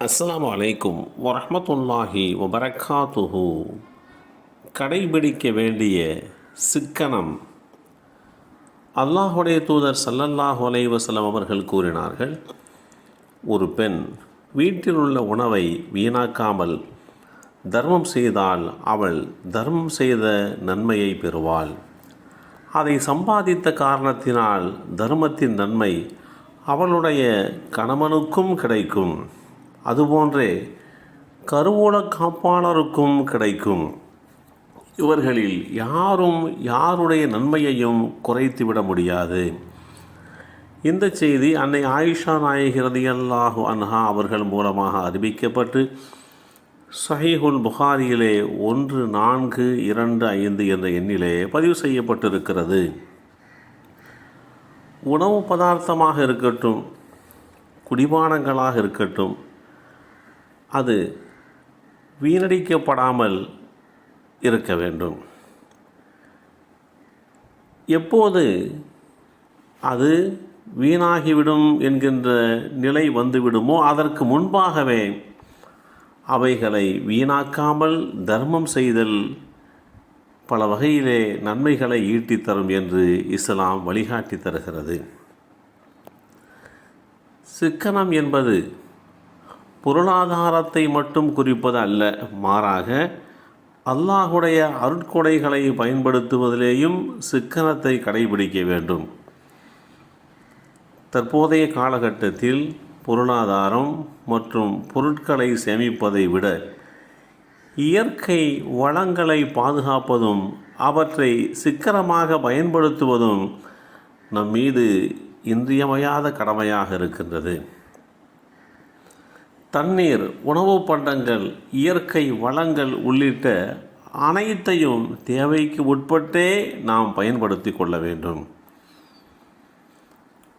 அஸ்ஸலாமு அலைக்கும் வரஹ்மத்துல்லாஹி வபரகாத்துஹு. கடைபிடிக்க வேண்டிய சிக்கனம். அல்லாஹுடைய தூதர் ஸல்லல்லாஹு அலைஹி வஸல்லம் அவர்கள் கூறினார்கள், ஒரு பெண் வீட்டில் உள்ள உணவை வீணாக்காமல் தர்மம் செய்தால் அவள் தர்மம் செய்த நன்மையை பெறுவாள். அதை சம்பாதித்த காரணத்தினால் தர்மத்தின் நன்மை அவளுடைய கணவனுக்கும் கிடைக்கும், அதுபோன்றே கருவூல காப்பாளருக்கும் கிடைக்கும். இவர்களில் யாரும் யாருடைய நன்மையையும் குறைத்துவிட முடியாது. இந்த செய்தி அன்னை ஆயிஷா நாயகி ரலியல்லாஹு அன்ஹா அவர்கள் மூலமாக அறிவிக்கப்பட்டு ஸஹீஹுல் புகாரியிலே 1425 என்ற எண்ணிலே பதிவு செய்யப்பட்டிருக்கிறது. உணவு பதார்த்தமாக இருக்கட்டும், குடிபானங்களாக இருக்கட்டும், அது வீணடிக்கப்படாமல் இருக்க வேண்டும். எப்போது அது வீணாகிவிடும் என்கின்ற நிலை வந்துவிடுமோ அதற்கு முன்பாகவே அவைகளை வீணாக்காமல் தர்மம் செய்தல் பல வகையிலே நன்மைகளை ஈட்டித் தரும் என்று இஸ்லாம் வழிகாட்டி தருகிறது. சிக்கனம் என்பது பொருளாதாரத்தை மட்டும் குறிப்பது அல்ல, மாறாக அல்லாஹுடைய அருட்கொடைகளை பயன்படுத்துவதிலேயும் சிக்கனத்தை கடைபிடிக்க வேண்டும். தற்போதைய காலகட்டத்தில் பொருளாதாரம் மற்றும் பொருட்களை சேமிப்பதை விட இயற்கை வளங்களை பாதுகாப்பதும் அவற்றை சிக்கனமாக பயன்படுத்துவதும் நம் மீது இன்றியமையாத கடமையாக இருக்கின்றது. தண்ணீர், உணவு பண்டங்கள், இயற்கை வளங்கள் உள்ளிட்ட அனைத்தையும் தேவைக்கு உட்பட்டே நாம் பயன்படுத்தி கொள்ள வேண்டும்.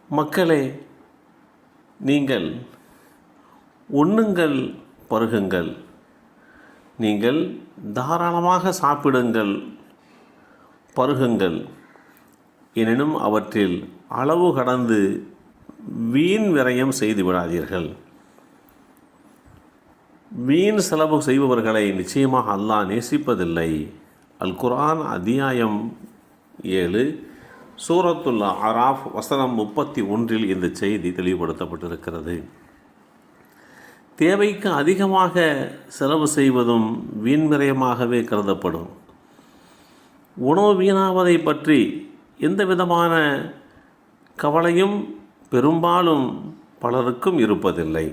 மக்களே, நீங்கள் உண்ணுங்கள், பருகுங்கள், நீங்கள் தாராளமாக சாப்பிடுங்கள், பருகுங்கள், எனினும் அவற்றில் அளவு கடந்து வீண் விரயம் செய்து விடாதீர்கள். வீண் செலவு செய்பவர்களை நிச்சயமாக அல்லாஹ் நேசிப்பதில்லை. அல் குர்ஆன் அத்தியாயம் 7 சூரத்துல் அராஃப் வசனம் 31 இந்த செய்தி தெளிவுபடுத்தப்பட்டிருக்கிறது. தேவைக்கு அதிகமாக செலவு செய்வதும் வீண்விரயமாகவே கருதப்படும். உணவு வீணாவதை பற்றி எந்த விதமான கவலையும் பெரும்பாலும் பலருக்கும் இருப்பதில்லை.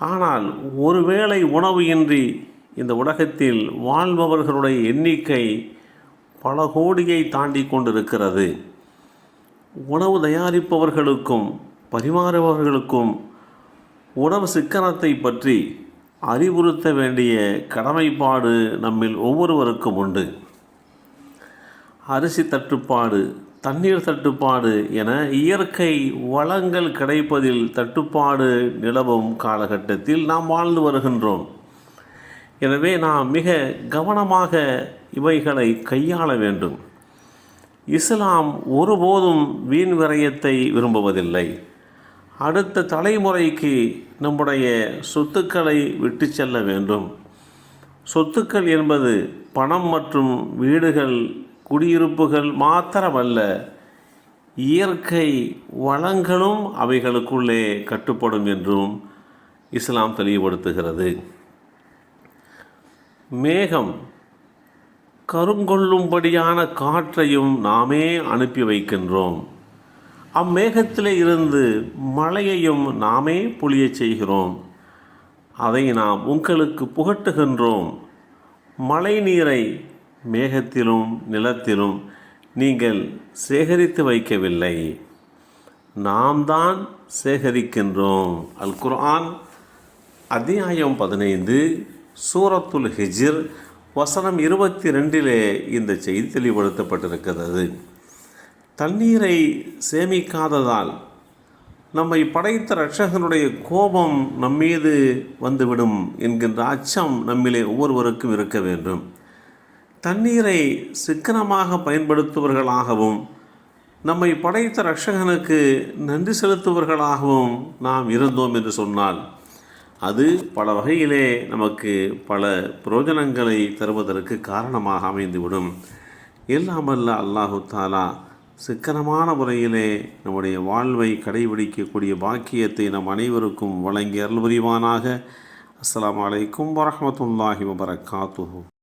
ஆனால் ஒருவேளை உணவு இன்றி இந்த உலகத்தில் வாழ்பவர்களுடைய எண்ணிக்கை பல கோடியை தாண்டி கொண்டிருக்கிறது. உணவு தயாரிப்பவர்களுக்கும் பரிமாறுபவர்களுக்கும் உணவு சிக்கனத்தை பற்றி அறிவுறுத்த வேண்டிய கடமைப்பாடு நம்மில் ஒவ்வொருவருக்கும் உண்டு. அரிசி தட்டுப்பாடு, தண்ணீர் தட்டுப்பாடு என இயற்கை வளங்கள் கிடைப்பதில் தட்டுப்பாடு நிலவும் காலகட்டத்தில் நாம் வாழ்ந்து வருகின்றோம். எனவே நாம் மிக கவனமாக இவைகளை கையாள வேண்டும். இஸ்லாம் ஒருபோதும் வீண் விரயத்தை விரும்புவதில்லை. அடுத்த தலைமுறைக்கு நம்முடைய சொத்துக்களை விட்டு செல்ல வேண்டும். சொத்துக்கள் என்பது பணம் மற்றும் வீடுகள், குடியிருப்புகள் மாத்திரமல்ல, இயற்கை வளங்களும் அவைகளுக்குள்ளே கட்டுப்படும் என்றும் இஸ்லாம் தெளிவுபடுத்துகிறது. மேகம் கருங்கொள்ளும்படியான காற்றையும் நாமே அனுப்பி வைக்கின்றோம். அம்மேகத்திலே இருந்து மழையையும் நாமே பொழியச் செய்கிறோம். அதை நாம் உங்களுக்கு புகட்டுகின்றோம். மழை நீரை மேகத்திலும் நிலத்திலும் நீங்கள் சேகரித்து வைக்கவில்லை, நாம் தான் சேகரிக்கின்றோம். அல் குர்ஆன் அத்தியாயம் 15 சூரத்துல் ஹிஜ்ர் வசனம் 22 இந்த செய்தி தெளிவுபடுத்தப்பட்டிருக்கிறது. தண்ணீரை சேமிக்காததால் நம்மை படைத்த இரட்சகனுடைய கோபம் நம்மீது வந்துவிடும் என்கின்ற அச்சம் நம்மிலே ஒவ்வொருவருக்கும் இருக்க வேண்டும். தண்ணீரை சிக்கனமாக பயன்படுத்துவர்களாகவும் நம்மை படைத்த இரட்சகனுக்கு நன்றி செலுத்துவர்களாகவும் நாம் இருந்தோம் என்று சொன்னால் அது பல வகையிலே நமக்கு பல பிரயோஜனங்களை தருவதற்கு காரணமாக அமைந்துவிடும். எல்லாம் வல்ல அல்லாஹு தாலா சிக்கனமான முறையிலே நம்முடைய வாழ்வை கடைபிடிக்கக்கூடிய பாக்கியத்தை நம் அனைவருக்கும் வழங்கி அருள் புரிவானாக. அஸ்ஸலாமு அலைக்கும் வரஹ்மத்துல்லாஹி வபரகாத்துஹு.